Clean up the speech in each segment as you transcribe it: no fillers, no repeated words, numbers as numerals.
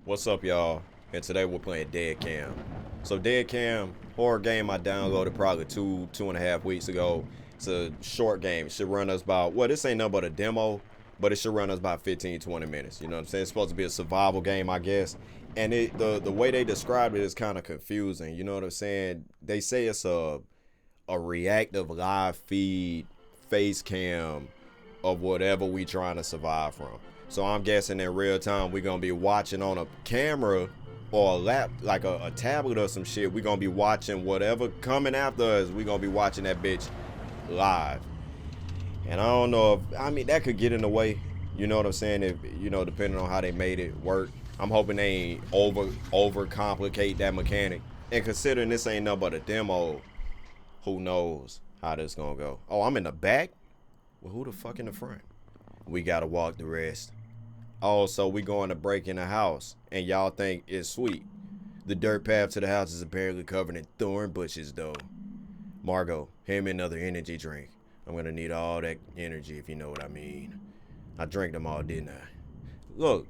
What's up, y'all? And today we're playing DEADCAM. So DEADCAM, horror game I downloaded probably two and a half weeks ago. It's a short game. It should run us about, well, this ain't nothing but a demo, but it should run us about 15, 20 minutes. You know what I'm saying? It's supposed to be a survival game, I guess. And the way they described it is kind of confusing. You know what I'm saying? They say it's a reactive live feed face cam of whatever we trying to survive from. So I'm guessing in real time we're gonna be watching on a camera or a lap, like a tablet or some shit. We're gonna be watching whatever coming after us. We're gonna be watching that bitch live. And I don't know if, I mean, that could get in the way. You know what I'm saying? If, you know, depending on how they made it work. I'm hoping they ain't over complicate that mechanic. And considering this ain't nothing but a demo, who knows how this gonna go. Oh, I'm in the back? Well, who the fuck in the front? We gotta walk the rest. Oh, so we going to break in the house, and y'all think it's sweet. The dirt path to the house is apparently covered in thorn bushes, though. Margot, hand me another energy drink. I'm gonna need all that energy, if you know what I mean. I drank them all, didn't I? Look,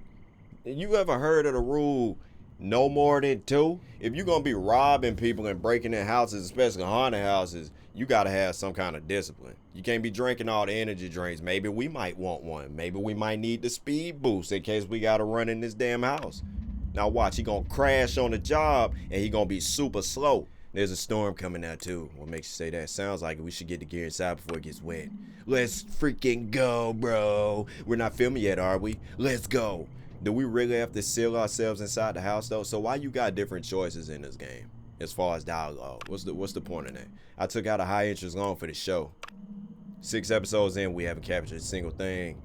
you ever heard of the rule, no more than two? If you're gonna be robbing people and breaking in houses, especially haunted houses, you gotta have some kind of discipline. You can't be drinking all the energy drinks. Maybe we might want one. Maybe we might need the speed boost in case we gotta run in this damn house. Now watch, he gonna crash on the job and he gonna be super slow. There's a storm coming out too. What makes you say that? Sounds like we should get the gear inside before it gets wet. Let's freaking go, bro. We're not filming yet, are we? Let's go. Do we really have to seal ourselves inside the house though? So why you got different choices in this game as far as dialogue? What's the point of that? I took out a high interest loan for the show. 6 episodes in, we haven't captured a single thing.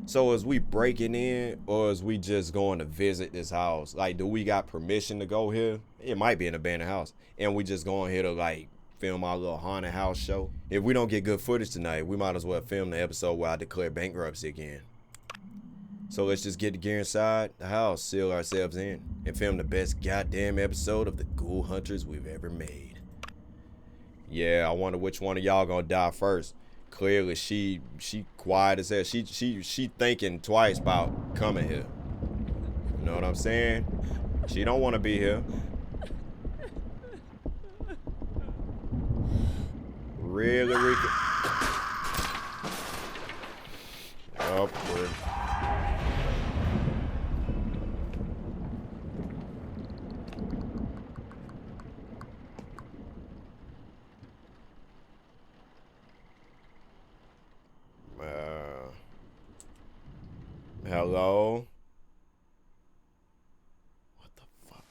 So is we breaking in, or is we just going to visit this house? Like, do we got permission to go here? It might be an abandoned house, and we just going here to like film our little haunted house show. If we don't get good footage tonight, we might as well film the episode where I declare bankruptcy again. So let's just get the gear inside the house, seal ourselves in, and film the best goddamn episode of the Ghoul Hunters we've ever made. Yeah, I wonder which one of y'all gonna die first. Clearly, she quiet as hell. She thinking twice about coming here. You know what I'm saying? She don't want to be here. Really, Rika? Upward. Hello? What the fuck?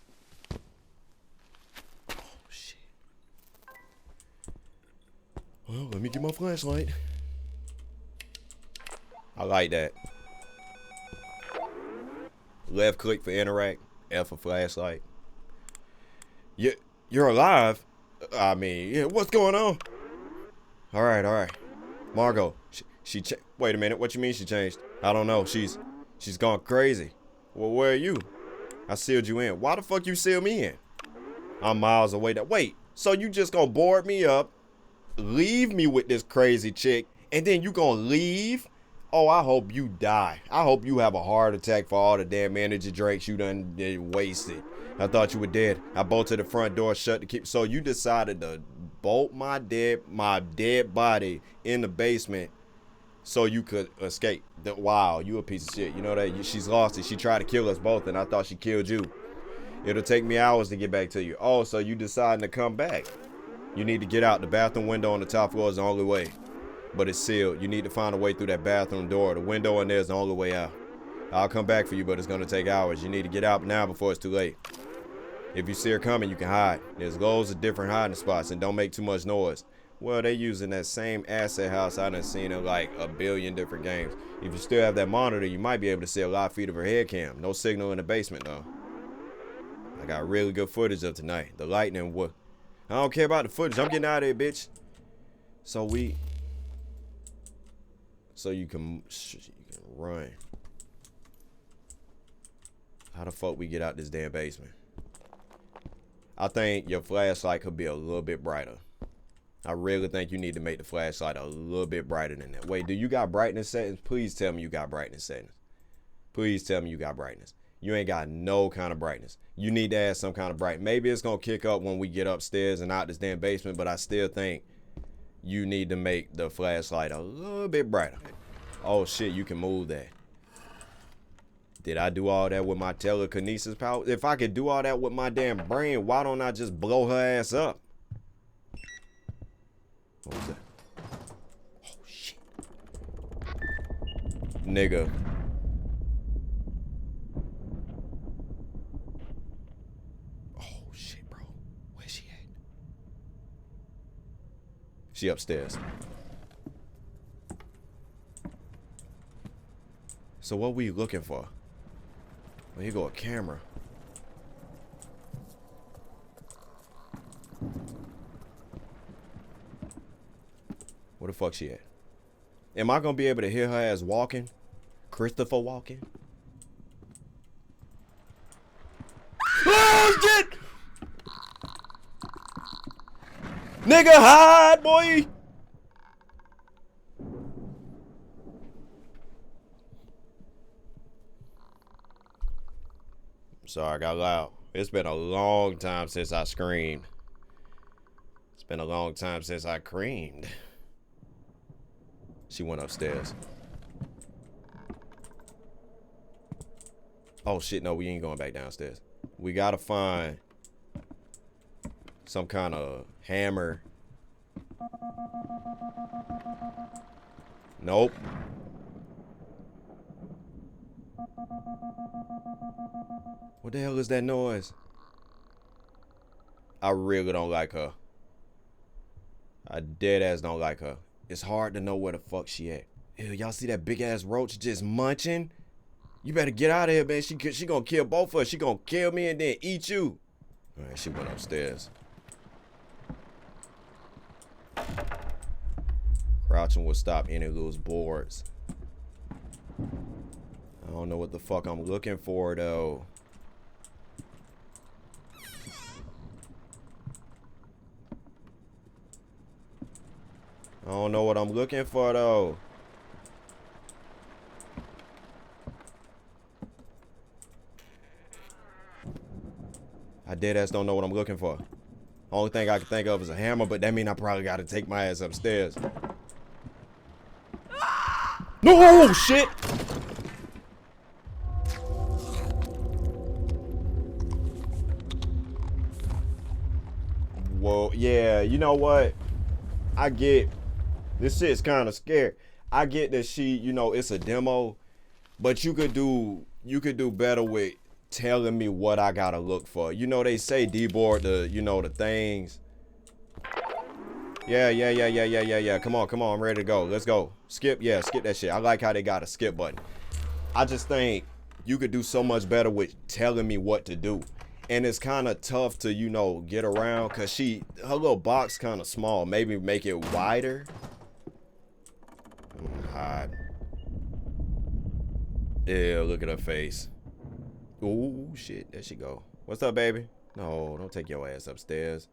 Oh, shit. Well, let me get my flashlight. I like that. Left click for interact, F for flashlight. You're alive? I mean, yeah, what's going on? All right. Margot, wait a minute, what you mean she changed? I don't know, she's gone crazy. Well, where are you? I sealed you in. Why the fuck you seal me in? I'm miles away. Wait, so you just gonna board me up, leave me with this crazy chick, and then you gonna leave? Oh, I hope you die. I hope you have a heart attack for all the damn energy drinks you done wasted. I thought you were dead. I bolted the front door shut to keep. So you decided to bolt my dead body in the basement so you could escape. Wow, you a piece of shit. You know that she's lost it. She tried to kill us both, and I thought she killed you. It'll take me hours to get back to you. Oh, so you deciding to come back. You need to get out. The bathroom window on the top floor is the only way. But it's sealed. You need to find a way through that bathroom door. The window in there is the only way out. I'll come back for you, but it's going to take hours. You need to get out now before it's too late. If you see her coming, you can hide. There's loads of different hiding spots, and don't make too much noise. Well, they using that same asset house I done seen in like a billion different games. If you still have that monitor, you might be able to see a live feed of her head cam. No signal in the basement, though. I got really good footage of tonight. The lightning, what? I don't care about the footage. I'm getting out of here, bitch. So you can run. How the fuck we get out this damn basement? I think your flashlight could be a little bit brighter. I really think you need to make the flashlight a little bit brighter than that. Wait, do you got brightness settings? Please tell me you got brightness settings. Please tell me you got brightness. You ain't got no kind of brightness. You need to add some kind of bright. Maybe it's gonna kick up when we get upstairs and out this damn basement, but I still think you need to make the flashlight a little bit brighter. Oh shit, you can move that. Did I do all that with my telekinesis power? If I could do all that with my damn brain, why don't I just blow her ass up? What was that? Oh shit. Nigga. Oh shit, bro. Where's she at? She upstairs. So what we looking for? Well, here go a camera. Where the fuck she at? Am I gonna be able to hear her ass walking? Christopher walking? Oh shit! Nigga, hide, boy! Sorry, I got loud. It's been a long time since I screamed. It's been a long time since I creamed. She went upstairs. Oh shit, no, we ain't going back downstairs. We gotta find some kind of hammer. Nope. What the hell is that noise? I really don't like her. I dead ass don't like her. It's hard to know where the fuck she at. Ew, y'all see that big ass roach just munching? You better get out of here, man. She gonna kill both of us. She gonna kill me and then eat you. All right, she went upstairs. Crouching will stop any loose boards. I don't know what the fuck I'm looking for though. I don't know what I'm looking for though. I dead ass don't know what I'm looking for. Only thing I can think of is a hammer, but that mean I probably gotta take my ass upstairs. No shit! Whoa, yeah, you know what? I get this shit's kind of scary. I get that she, you know, it's a demo, but you could do better with telling me what I gotta look for. You know, they say deboard the, you know, the things. Yeah. Come on. I'm ready to go. Let's go. Skip that shit. I like how they got a skip button. I just think you could do so much better with telling me what to do. And it's kind of tough to, you know, get around because her little box kind of small. Maybe make it wider. Hide. Ew, look at her face. Ooh, shit. There she go. What's up, baby? No, don't take your ass upstairs.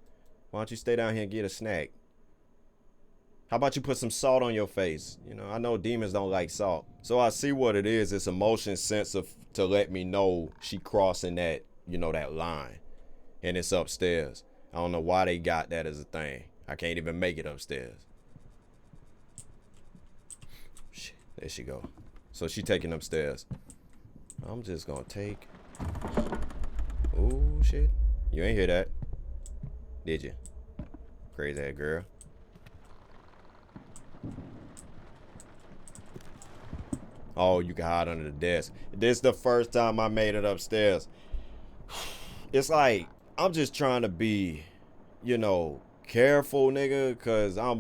Why don't you stay down here and get a snack? How about you put some salt on your face? You know, I know demons don't like salt. So I see what it is. It's a motion sensor to let me know she crossing that, you know, that line. And it's upstairs. I don't know why they got that as a thing. I can't even make it upstairs. Shit, there she go. So she taking upstairs. I'm just gonna take. Oh shit. You ain't hear that, did you? Crazy ass girl. Oh, you can hide under the desk. This is the first time I made it upstairs. It's like, I'm just trying to be, you know, careful, nigga, because I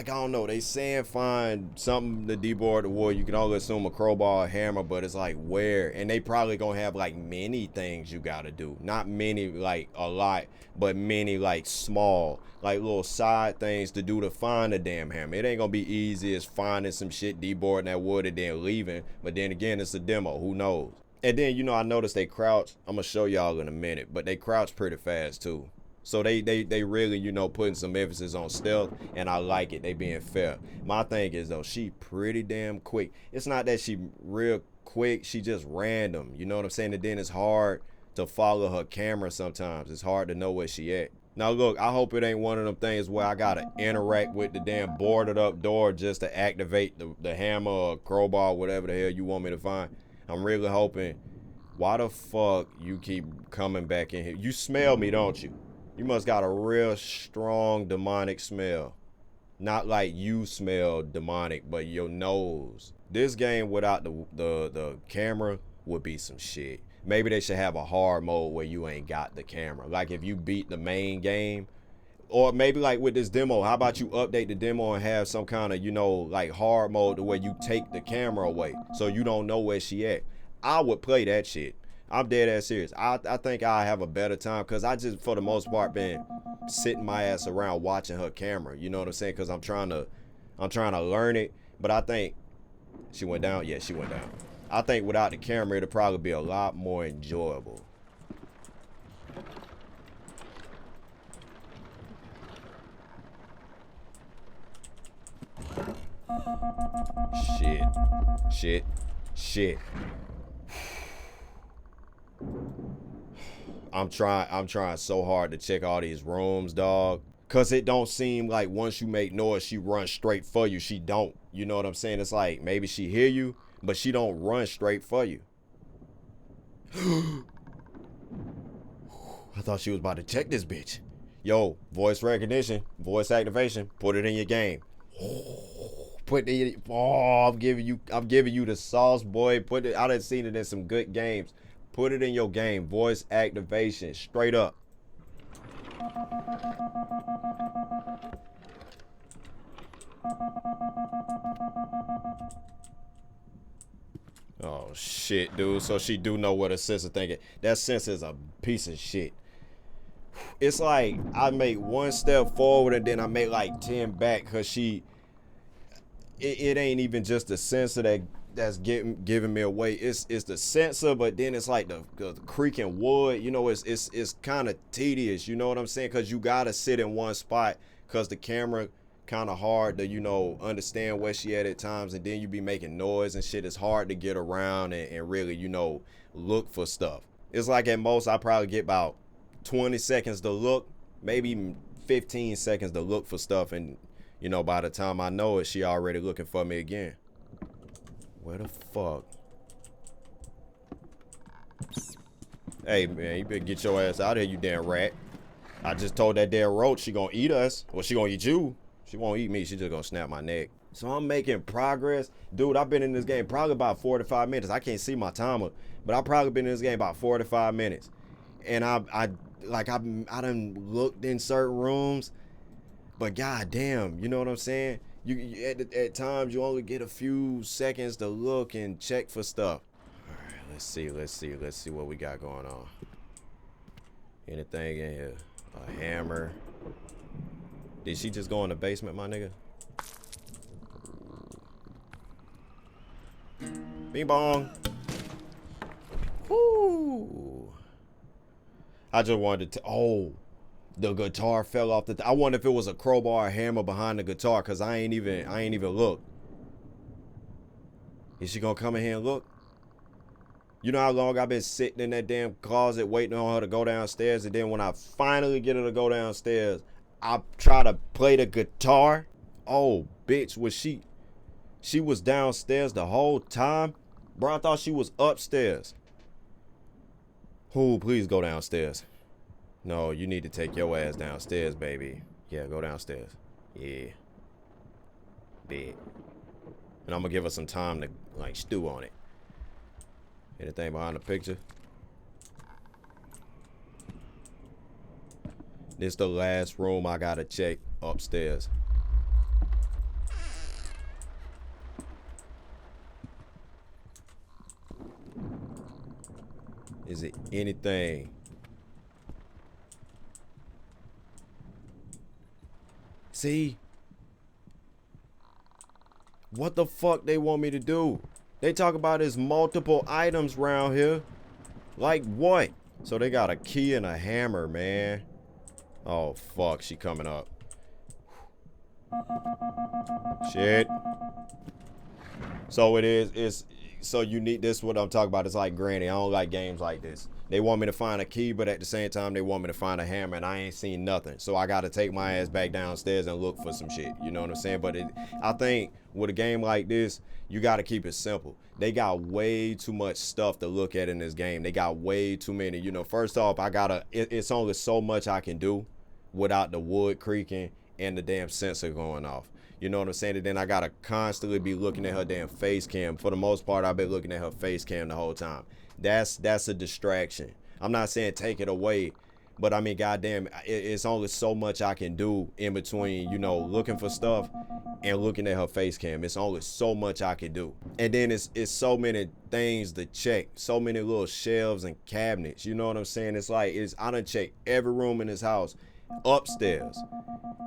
don't know. They saying find something to deboard the wall. You can only assume a crowbar or hammer, but it's like where? And they probably gonna have like many things you gotta do. Not many, like a lot, but many like small, like little side things to do to find a damn hammer. It ain't gonna be easy as finding some shit, deboarding that wood and then leaving. But then again, it's a demo. Who knows? And then, you know, I noticed they crouch. I'm gonna show y'all in a minute, but they crouch pretty fast too. So they really, you know, putting some emphasis on stealth, and I like it. They being fair. My thing is though, she pretty damn quick. It's not that she real quick. She just random. You know what I'm saying? And then it's hard to follow her camera sometimes. It's hard to know where she at. Now look, I hope it ain't one of them things where I gotta interact with the damn boarded up door just to activate the hammer or crowbar, whatever the hell you want me to find. I'm really hoping. Why the fuck you keep coming back in here? You smell me, don't you? You must got a real strong demonic smell. Not like you smell demonic, but your nose. This game without the camera would be some shit. Maybe they should have a hard mode where you ain't got the camera. Like if you beat the main game, or maybe like with this demo, how about you update the demo and have some kind of, you know, like hard mode to where you take the camera away so you don't know where she at. I would play that shit. I'm dead ass serious. I think I have a better time because I just, for the most part, been sitting my ass around watching her camera. You know what I'm saying? Because I'm trying to learn it. But I think she went down. Yeah, she went down. I think without the camera, it'll probably be a lot more enjoyable. Shit. I'm trying so hard to check all these rooms, dog. Cause it don't seem like once you make noise, she runs straight for you. She don't. You know what I'm saying? It's like maybe she hear you, but she don't run straight for you. I thought she was about to check this bitch. Yo, voice recognition, voice activation, put it in your game. I'm giving you the sauce, boy. Put it. I done seen it in some good games. Put it in your game. Voice activation, straight up. Oh shit, dude. So she do know what her sensor thinking. That sensor is a piece of shit. It's like I make one step forward and then I make like 10 back because it ain't even just the sensor that's giving me away. It's the sensor, but then it's like the creaking wood. You know, it's kind of tedious. You know what I'm saying? Because you gotta sit in one spot because the camera kind of hard to, you know, understand where she at times, and then you be making noise and shit. It's hard to get around and really, you know, look for stuff. It's like at most I probably get about 20 seconds to look, maybe 15 seconds to look for stuff, and you know, by the time I know it, she already looking for me again. Where the fuck? Hey man, you better get your ass out of here, you damn rat. I just told that damn roach she gonna eat us. Well, she gonna eat you. She won't eat me, she just gonna snap my neck. So I'm making progress. Dude, I've been in this game probably about 45 minutes. I can't see my timer, but I've probably been in this game about 45 minutes. And I done looked in certain rooms, but goddamn, you know what I'm saying? You at times you only get a few seconds to look and check for stuff. All right, let's see what we got going on. Anything in here? A hammer. Did she just go in the basement, my nigga? Bing bong. Woo. I just wanted to. Oh, the guitar fell off the. I wonder if it was a crowbar or hammer behind the guitar, cause I ain't even look. Is she gonna come in here and look? You know how long I've been sitting in that damn closet waiting on her to go downstairs, and then when I finally get her to go downstairs, I try to play the guitar. Oh, bitch, was she was downstairs the whole time? Bro, I thought she was upstairs. Who, please go downstairs. No, you need to take your ass downstairs, baby. Yeah, go downstairs. Yeah. Big. And I'm gonna give her some time to, like, stew on it. Anything behind the picture? This the last room I gotta check upstairs. Is it anything? See? What the fuck they want me to do? They talk about there's multiple items around here. Like what? So they got a key and a hammer, man. Oh fuck, she coming up. Shit. So it's so you need this. What I'm talking about is like Granny. I don't like games like this. They want me to find a key, but at the same time, they want me to find a hammer, and I ain't seen nothing. So I got to take my ass back downstairs and look for some shit. You know what I'm saying? But I think with a game like this, you got to keep it simple. They got way too much stuff to look at in this game. They got way too many. You know, first off, it's only so much I can do without the wood creaking and the damn sensor going off. You know what I'm saying? And then I gotta constantly be looking at her damn face cam. For the most part, I've been looking at her face cam the whole time. That's a distraction. I'm not saying take it away, but I mean, goddamn, it's only so much I can do in between, you know, looking for stuff and looking at her face cam. It's only so much I can do. And then it's so many things to check, so many little shelves and cabinets. You know what I'm saying? It's like, I done checked every room in this house upstairs,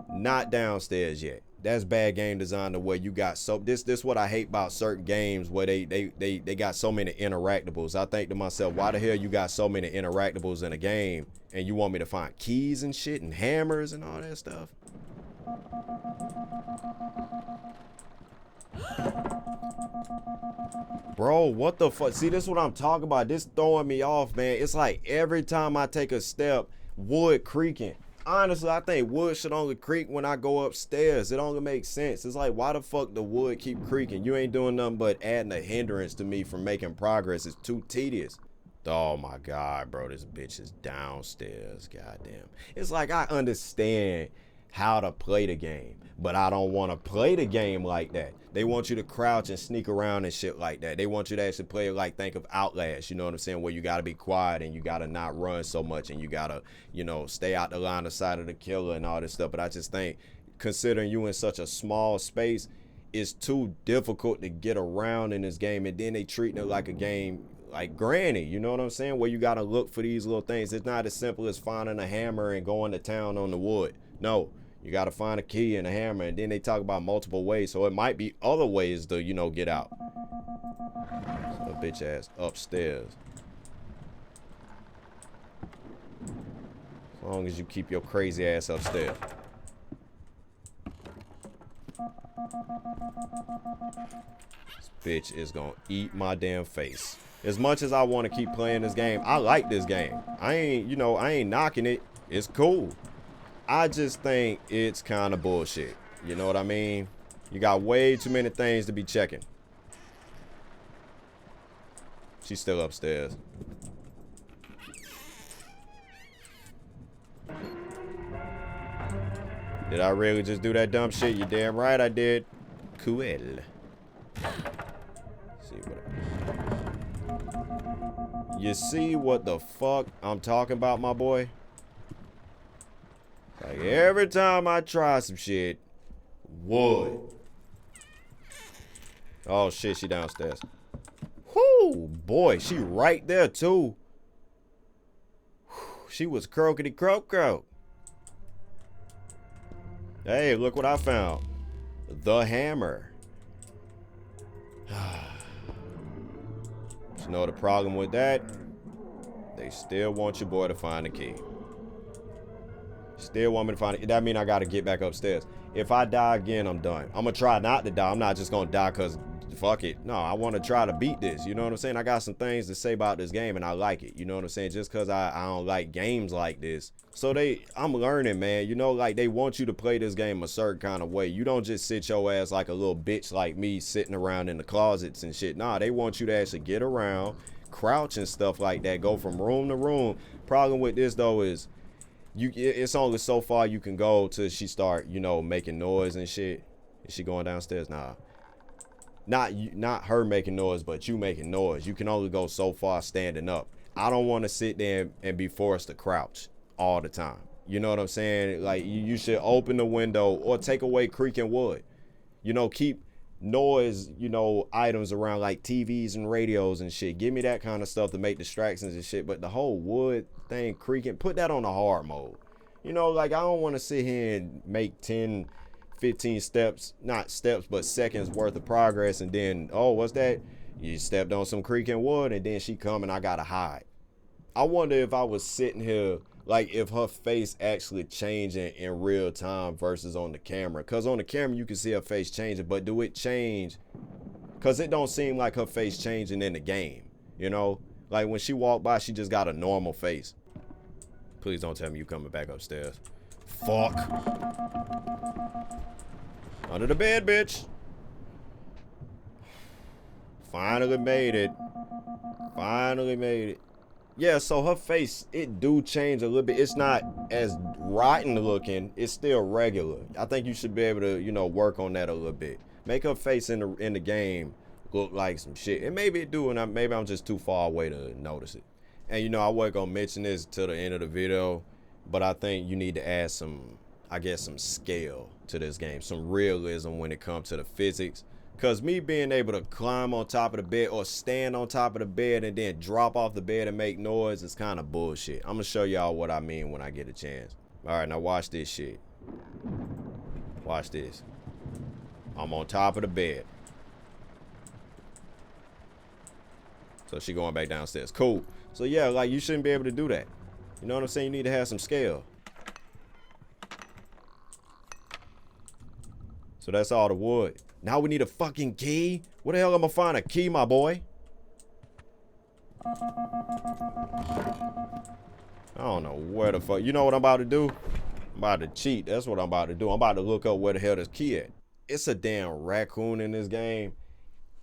not downstairs yet. That's bad game design, the way you got this what I hate about certain games where they got so many interactables. I think to myself, why the hell you got so many interactables in a game and you want me to find keys and shit and hammers and all that stuff? Bro, what the fuck? See, this is what I'm talking about. This throwing me off, man. It's like every time I take a step, wood creaking. Honestly, I think wood should only creak when I go upstairs. It only makes sense. It's like, why the fuck the wood keep creaking? You ain't doing nothing but adding a hindrance to me from making progress. It's too tedious. Oh my God, bro, this bitch is downstairs. Goddamn. It's like, I understand how to play the game, but I don't want to play the game like that. They want you to crouch and sneak around and shit like that. They want you to actually play it like, think of Outlast, you know what I'm saying, where you got to be quiet and you got to not run so much and you got to, you know, stay out the line of sight of the killer and all this stuff. But I just think, considering you in such a small space, it's too difficult to get around in this game. And then they treating it like a game like Granny, you know what I'm saying, where you got to look for these little things. It's not as simple as finding a hammer and going to town on the wood. No. You got to find a key and a hammer, and then they talk about multiple ways, so it might be other ways to, you know, get out. So bitch ass upstairs. As long as you keep your crazy ass upstairs. This bitch is gonna eat my damn face. As much as I want to keep playing this game, I like this game. I ain't knocking it. It's cool. I just think it's kind of bullshit. You know what I mean? You got way too many things to be checking. She's still upstairs. Did I really just do that dumb shit? You damn right I did. Cool. See what? You see what the fuck I'm talking about, my boy? Like every time I try some shit, wood. Oh shit, she downstairs. Whoo, boy, she right there too. She was croakety croak croak. Hey, look what I found. The hammer. You know the problem with that? They still want your boy to find the key. Still want me to find it. That mean I gotta get back upstairs. If I die again, I'm done. I'm gonna try not to die. I'm not just gonna die because fuck it. No, I want to try to beat this. You know what I'm saying? I got some things to say about this game and I like it. You know what I'm saying? Just because I don't like games like this. So I'm learning, man. You know, like they want you to play this game a certain kind of way. You don't just sit your ass like a little bitch like me sitting around in the closets and shit. Nah, they want you to actually get around, crouch and stuff like that, go from room to room. Problem with this though is it's only so far you can go till she start, you know, making noise and shit. Is she going downstairs? Nah. Not her making noise, but you making noise. You can only go so far standing up. I don't want to sit there and be forced to crouch all the time. You know what I'm saying? Like you should open the window or take away creaking wood. You know, keep noise, you know, items around like TVs and radios and shit. Give me that kind of stuff to make distractions and shit. But the whole wood thing creaking, put that on the hard mode. You know, like I don't want to sit here and make 10, 15 steps, not steps, but seconds worth of progress. And then, oh, what's that? You stepped on some creaking wood and then she come and I got to hide. I wonder if I was sitting here, like if her face actually changing in real time versus on the camera. Because on the camera, you can see her face changing, but do it change Because it don't seem like her face changing in the game, you know? Like when she walked by, she just got a normal face. Please don't tell me you coming back upstairs. Fuck. Under the bed, bitch. Finally made it. Finally made it. Yeah, so her face, it do change a little bit. It's not as rotten looking. It's still regular. I think you should be able to, you know, work on that a little bit. Make her face in the game look like some shit. And maybe it do, and maybe I'm just too far away to notice it. And, you know, I wasn't going to mention this till the end of the video, but I think you need to add some, I guess, some scale to this game. Some realism when it comes to the physics. Because me being able to climb on top of the bed or stand on top of the bed and then drop off the bed and make noise is kind of bullshit. I'm going to show y'all what I mean when I get a chance. All right, now watch this shit. Watch this. I'm on top of the bed. So she going back downstairs. Cool. So yeah, like you shouldn't be able to do that. You know what I'm saying? You need to have some scale. So that's all the wood. Now we need a fucking key? Where the hell am I find a key, my boy? I don't know where the fuck. You know what I'm about to do? I'm about to cheat. That's what I'm about to do. I'm about to look up where the hell this key at. It's a damn raccoon in this game.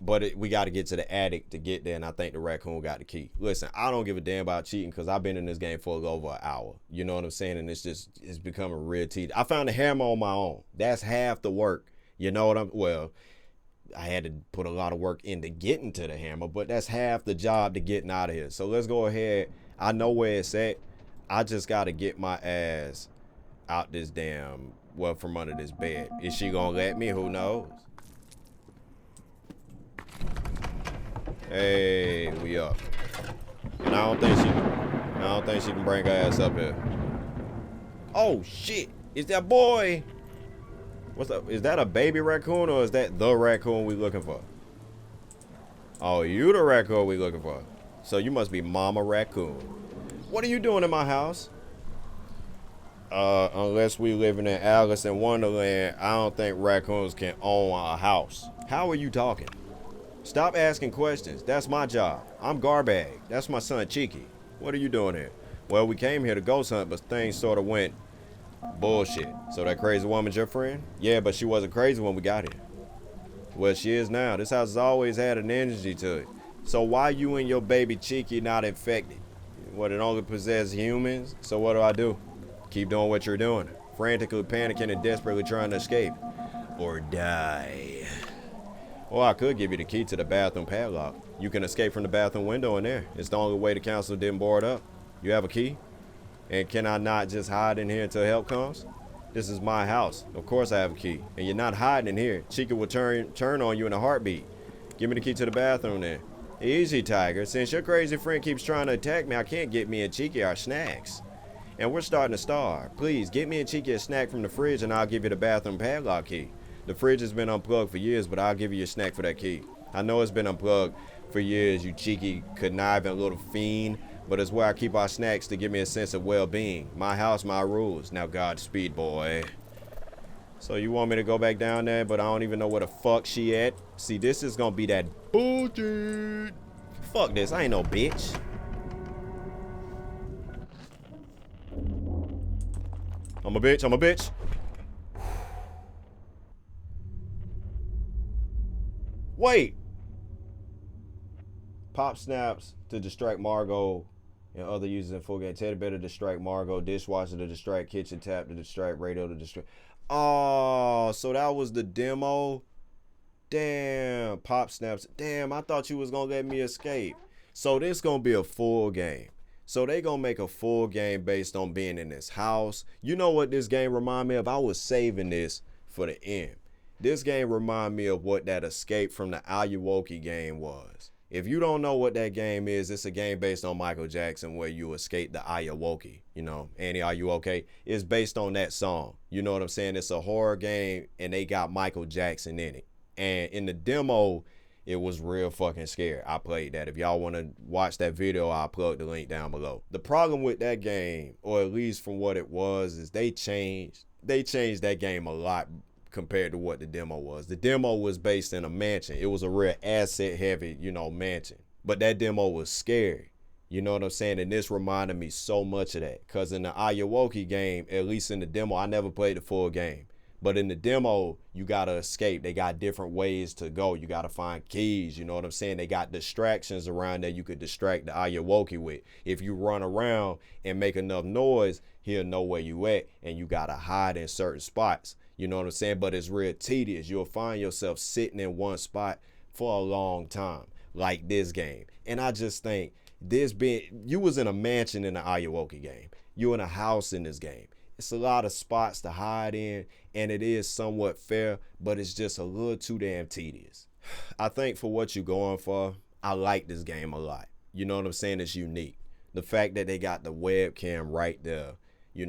But we got to get to the attic to get there, and I think the raccoon got the key. Listen, I don't give a damn about cheating because I've been in this game for over an hour. You know what I'm saying? And it's becoming real tedious. I found a hammer on my own. That's half the work. You know what well, I had to put a lot of work into getting to the hammer, but that's half the job to getting out of here. So let's go ahead. I know where it's at. I just got to get my ass out this damn, well, from under this bed. Is she going to let me? Who knows? Hey, we up. And I don't think she can bring her ass up here. Oh shit. Is that boy? What's up? Is that a baby raccoon or is that the raccoon we looking for? Oh, you the raccoon we looking for. So you must be Mama Raccoon. What are you doing in my house? Unless we living in Alice in Wonderland, I don't think raccoons can own a house. How are you talking? Stop asking questions. That's my job. I'm Garbag. That's my son, Cheeky. What are you doing here? Well, we came here to ghost hunt, but things sort of went bullshit. So that crazy woman's your friend? Yeah, but she wasn't crazy when we got here. Well, she is now. This house has always had an energy to it. So why you and your baby Cheeky not infected? What, it only possesses humans? So what do? Keep doing what you're doing. Frantically panicking and desperately trying to escape. Or die. Or I could give you the key to the bathroom padlock. You can escape from the bathroom window in there. It's the only way the council didn't board up. You have a key? And can I not just hide in here until help comes? This is my house. Of course I have a key. And you're not hiding in here. Chica will turn on you in a heartbeat. Give me the key to the bathroom then. Easy, Tiger. Since your crazy friend keeps trying to attack me, I can't get me and Cheeky our snacks. And we're starting to starve. Please, get me and Cheeky a snack from the fridge and I'll give you the bathroom padlock key. The fridge has been unplugged for years, but I'll give you a snack for that key. I know it's been unplugged for years, you cheeky, conniving little fiend, but it's where I keep our snacks to give me a sense of well-being. My house, my rules. Now, Godspeed, boy. So you want me to go back down there, but I don't even know where the fuck she at? See, this is gonna be that bullshit. Fuck this, I ain't no bitch. I'm a bitch. Wait. Pop snaps to distract Margot and other users in full game. Teddy bear to distract Margot. Dishwasher to distract. Kitchen tap to distract. Radio to distract. Oh, so that was the demo. Damn. Pop snaps. Damn, I thought you was gonna let me escape. So this gonna be a full game. So they gonna make a full game based on being in this house. You know what this game remind me of? I was saving this for the end. This game remind me of what that Escape from the Ayuwoki game was. If you don't know what that game is, it's a game based on Michael Jackson where you escape the Ayuwoki. You know, Annie, are you okay? It's based on that song. You know what I'm saying? It's a horror game and they got Michael Jackson in it. And in the demo, it was real fucking scary. I played that. If y'all want to watch that video, I'll plug the link down below. The problem with that game, or at least from what it was, is they changed that game a lot compared to what the demo was. The demo was based in a mansion. It was a real asset heavy, mansion. But that demo was scary. You know what I'm saying? And this reminded me so much of that. Because in the Ayawoki game, at least in the demo, I never played the full game. But in the demo, you got to escape. They got different ways to go. You got to find keys. You know what I'm saying? They got distractions around there you could distract the Ayawoki with. If you run around and make enough noise, he'll know where you at. And you got to hide in certain spots. You know what I'm saying? But it's real tedious. You'll find yourself sitting in one spot for a long time, like this game. And I just think you was in a mansion in the Ayawoki game. You in a house in this game. It's a lot of spots to hide in, and it is somewhat fair, but it's just a little too damn tedious. I think for what you're going for, I like this game a lot. You know what I'm saying? It's unique. The fact that they got the webcam right there,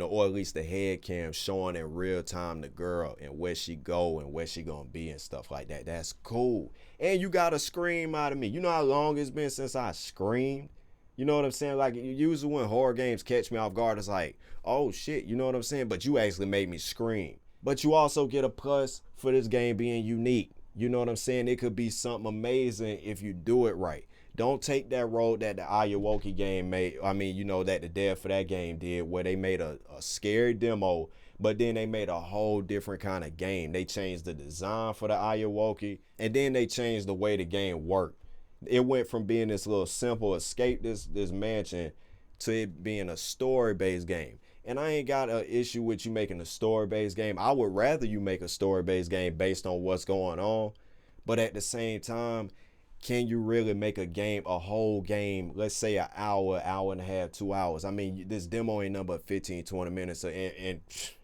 or at least the head cam showing in real time the girl and where she go and where she gonna be and stuff like that. That's cool. And you got a scream out of me. You know how long it's been since I screamed? You know what I'm saying? Like, usually when horror games catch me off guard, it's like, oh shit, you know what I'm saying? But you actually made me scream. But you also get a plus for this game being unique. You know what I'm saying? It could be something amazing if you do it right. Don't take that road that the Ayawoki game made. That the dev for that game did, where they made a scary demo, but then they made a whole different kind of game. They changed the design for the Ayawoki, and then they changed the way the game worked. It went from being this little simple escape this mansion to it being a story-based game. And I ain't got an issue with you making a story-based game. I would rather you make a story-based game based on what's going on. But at the same time, can you really make a whole game, let's say an hour, hour and a half, 2 hours? I mean, this demo ain't nothing but 15, 20 minutes. And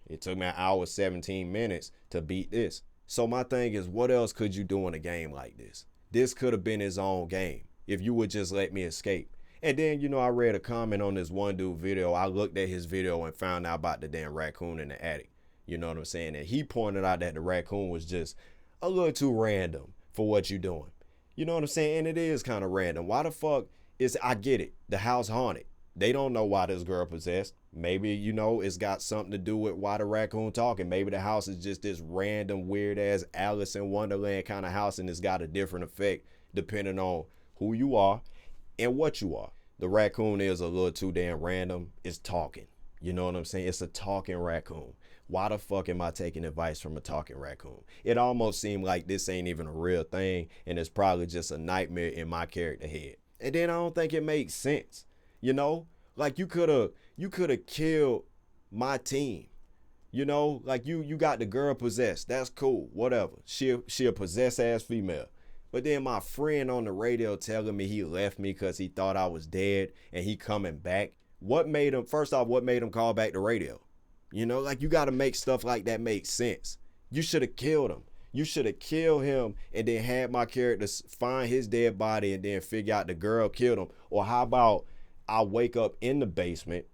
it took me an hour, 17 minutes to beat this. So my thing is, what else could you do in a game like this? This could have been his own game if you would just let me escape. And then, I read a comment on this one dude video. I looked at his video and found out about the damn raccoon in the attic. You know what I'm saying? And he pointed out that the raccoon was just a little too random for what you're doing. You know what I'm saying? And it is kind of random. Why the fuck I get it. The house haunted. They don't know why this girl possessed. Maybe, it's got something to do with why the raccoon talking. Maybe the house is just this random, weird ass Alice in Wonderland kind of house, and it's got a different effect depending on who you are and what you are. The raccoon is a little too damn random. It's talking. You know what I'm saying? It's a talking raccoon. Why the fuck am I taking advice from a talking raccoon? It almost seemed like this ain't even a real thing, and it's probably just a nightmare in my character head. And then I don't think it makes sense. Like you could have killed my team. Like you got the girl possessed. That's cool. Whatever. She a possessed ass female. But then my friend on the radio telling me he left me because he thought I was dead and he coming back. What made him call back the radio? Like you got to make stuff like that make sense. You should have killed him. You should have killed him and then had my characters find his dead body and then figure out the girl killed him. Or how about I wake up in the basement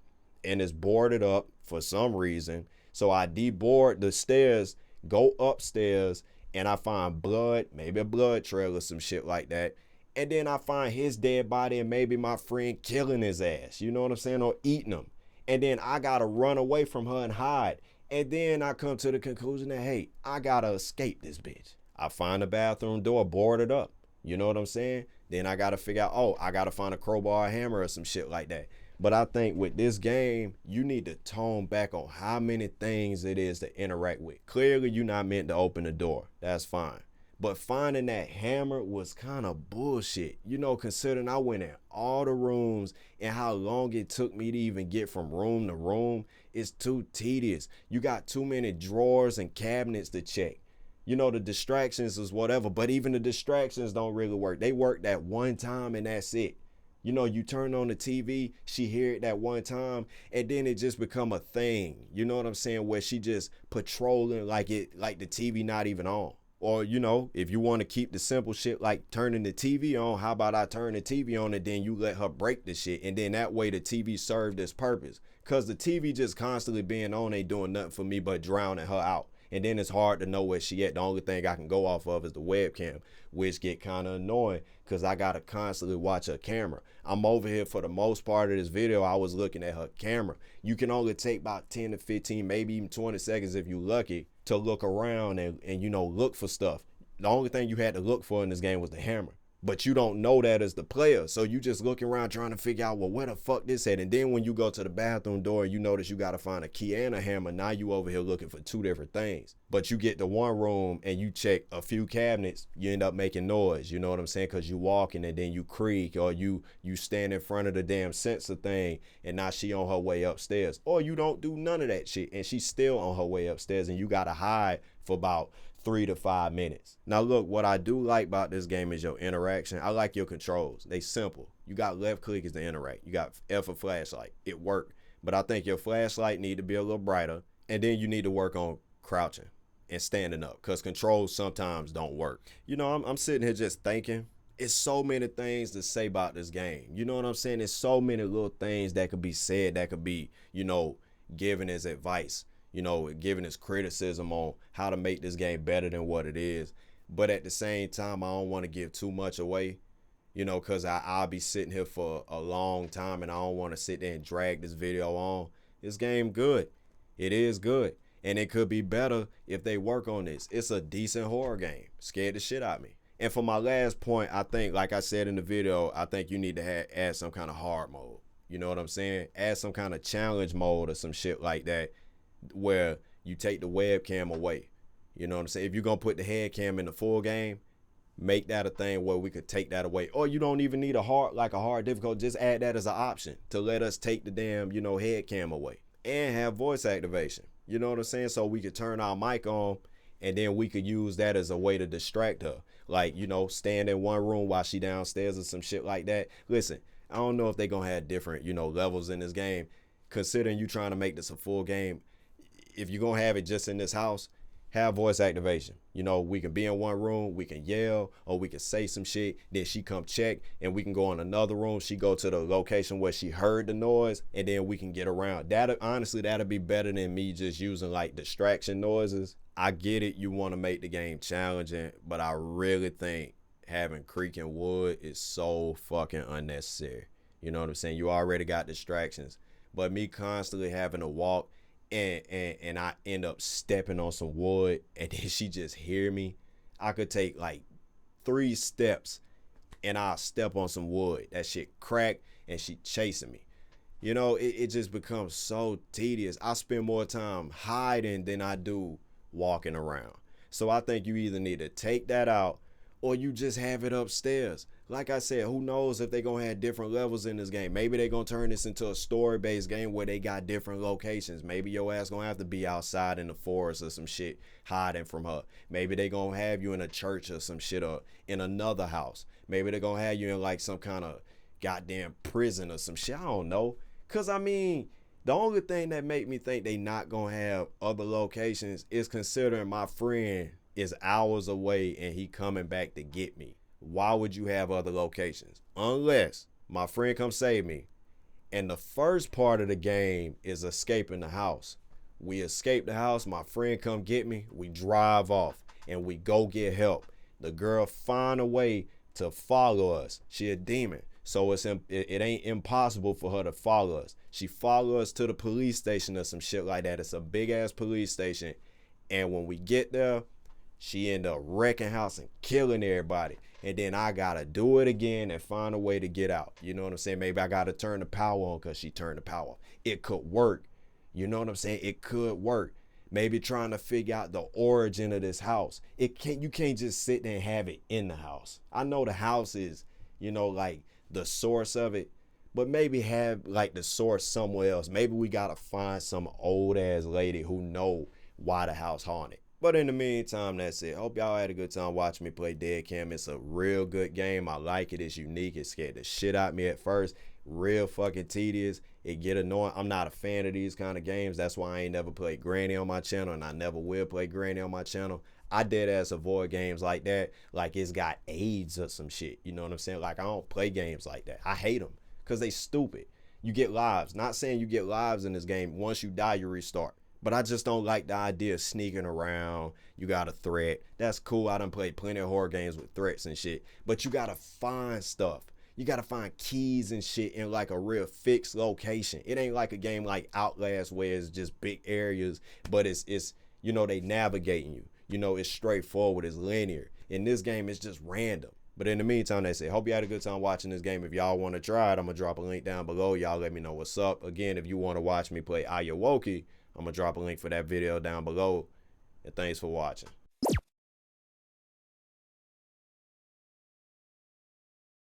and it's boarded up for some reason. So I deboard the stairs, go upstairs, and I find blood, maybe a blood trail or some shit like that. And then I find his dead body and maybe my friend killing his ass. You know what I'm saying? Or eating him. And then I got to run away from her and hide. And then I come to the conclusion that, hey, I got to escape this bitch. I find the bathroom door boarded up. You know what I'm saying? Then I got to figure out, I got to find a crowbar or hammer or some shit like that. But I think with this game, you need to tone back on how many things it is to interact with. Clearly, you're not meant to open the door. That's fine. But finding that hammer was kind of bullshit. Considering I went in all the rooms and how long it took me to even get from room to room, it's too tedious. You got too many drawers and cabinets to check. The distractions is whatever, but even the distractions don't really work. They work that one time and that's it. You turn on the TV, she hear it that one time, and then it just become a thing. You know what I'm saying? Where she just patrolling like the TV not even on. Or, if you want to keep the simple shit like turning the TV on, how about I turn the TV on and then you let her break the shit, and then that way the TV served its purpose. Because the TV just constantly being on ain't doing nothing for me but drowning her out. And then it's hard to know where she at. The only thing I can go off of is the webcam, which get kind of annoying because I got to constantly watch her camera. I'm over here for the most part of this video. I was looking at her camera. You can only take about 10 to 15, maybe even 20 seconds if you're lucky to look around and look for stuff. The only thing you had to look for in this game was the hammer. But you don't know that as the player. So you just looking around trying to figure out, well, where the fuck this at? And then when you go to the bathroom door, you notice you got to find a key and a hammer. Now you over here looking for two different things. But you get to one room and you check a few cabinets, you end up making noise. You know what I'm saying? Because you walking and then you creak, or you stand in front of the damn sensor thing and now she on her way upstairs. Or you don't do none of that shit and she's still on her way upstairs and you got to hide for about 3 to 5 minutes. Now look, what I do like about this game is your interaction. I like your controls. They simple. You got left click is to interact. You got F for flashlight. It worked. But I think your flashlight need to be a little brighter. And then you need to work on crouching and standing up, because controls sometimes don't work. I'm sitting here just thinking. It's so many things to say about this game. You know what I'm saying? There's so many little things that could be said, that could be, given as advice. Giving his criticism on how to make this game better than what it is. But at the same time, I don't want to give too much away, because I'll be sitting here for a long time and I don't want to sit there and drag this video on. This game good. It is good. And it could be better if they work on this. It's a decent horror game. Scared the shit out of me. And for my last point, I think, like I said in the video, I think you need to add some kind of hard mode. You know what I'm saying? Add some kind of challenge mode or some shit like that, where you take the webcam away. You know what I'm saying? If you're going to put the head cam in the full game, make that a thing where we could take that away. Or you don't even need a hard difficulty. Just add that as an option to let us take the damn, head cam away. And have voice activation. You know what I'm saying? So we could turn our mic on and then we could use that as a way to distract her. Like, stand in one room while she downstairs or some shit like that. Listen, I don't know if they're going to have different, levels in this game. Considering you trying to make this a full game, if you're going to have it just in this house, have voice activation. We can be in one room, we can yell, or we can say some shit, then she come check, and we can go in another room. She go to the location where she heard the noise, and then we can get around. That'd be better than me just using like distraction noises. I get it, you want to make the game challenging, but I really think having creaking wood is so fucking unnecessary. You know what I'm saying? You already got distractions, but me constantly having to walk and I end up stepping on some wood and then she just hear me. I could take like 3 steps and I'll step on some wood. That shit crack and she chasing me. It just becomes so tedious. I spend more time hiding than I do walking around. So I think you either need to take that out or you just have it upstairs. Like I said, who knows if they're going to have different levels in this game. Maybe they're going to turn this into a story-based game where they got different locations. Maybe your ass going to have to be outside in the forest or some shit hiding from her. Maybe they're going to have you in a church or some shit, or in another house. Maybe they're going to have you in like some kind of goddamn prison or some shit. I don't know. Because, the only thing that make me think they not going to have other locations is considering my friend is hours away and he coming back to get me. Why would you have other locations? Unless my friend come save me. And the first part of the game is escaping the house. We escape the house, my friend come get me, we drive off and we go get help. The girl find a way to follow us. She a demon. So it ain't impossible for her to follow us. She follow us to the police station or some shit like that. It's a big ass police station. And when we get there, she end up wrecking house and killing everybody. And then I gotta do it again and find a way to get out. You know what I'm saying? Maybe I gotta turn the power on because she turned the power. It could work. You know what I'm saying? It could work. Maybe trying to figure out the origin of this house. You can't just sit there and have it in the house. I know the house is, like the source of it, but maybe have like the source somewhere else. Maybe we gotta find some old ass lady who know why the house haunted. But in the meantime, that's it. Hope y'all had a good time watching me play DEADCAM. It's a real good game. I like it. It's unique. It scared the shit out of me at first. Real fucking tedious. It get annoying. I'm not a fan of these kind of games. That's why I ain't never played Granny on my channel, and I never will play Granny on my channel. I dead ass avoid games like that. Like it's got AIDS or some shit. You know what I'm saying? Like I don't play games like that. I hate them because they stupid. You get lives. Not saying you get lives in this game. Once you die, you restart. But I just don't like the idea of sneaking around. You got a threat. That's cool. I done played plenty of horror games with threats and shit. But you gotta find stuff. You gotta find keys and shit in like a real fixed location. It ain't like a game like Outlast where it's just big areas, but it's you know, they navigating you. You know, it's straightforward, it's linear. In this game, it's just random. But in the meantime, that's it. Hope you had a good time watching this game. If y'all want to try it, I'm going to drop a link down below. Y'all let me know what's up. Again, if you want to watch me play Ayawoki, I'm going to drop a link for that video down below. And thanks for watching.